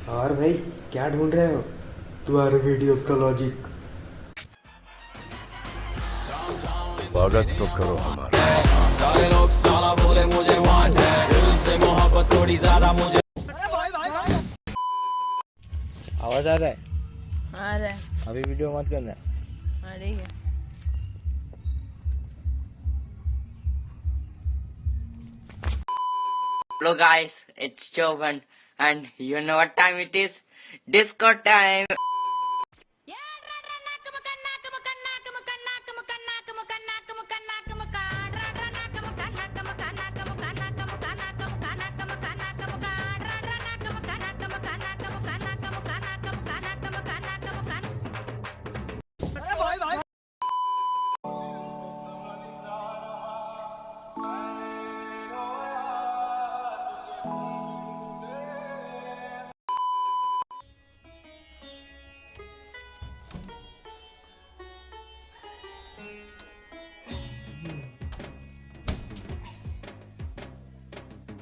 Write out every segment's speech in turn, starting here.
और भाई क्या ढूंढ रहे हो? तुम्हारे वीडियोस का लॉजिक। स्वागत तो करो हमारा। सारे लोग साला बोले मुझे वांट है, दिल से मोहब्बत थोड़ी ज्यादा मुझे। आवाज आ रहा है? आ रहा है। अभी वीडियो मत करना। हाँ ठीक है। Hello guys, it's Jovan and you know what time it is? Disco time!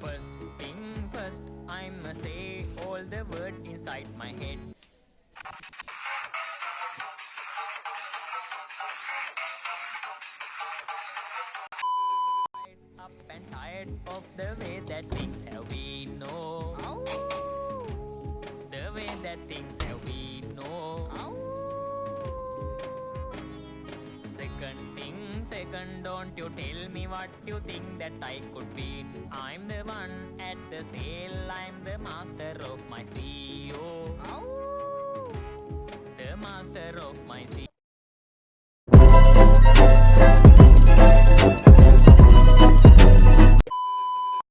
First thing first, I'ma say all the word inside my head. Up and tired of the way that things have been, no. The way that things have been, no. Second, don't you tell me what you think that I could be. I'm the one at the sail, I'm the master of my sea.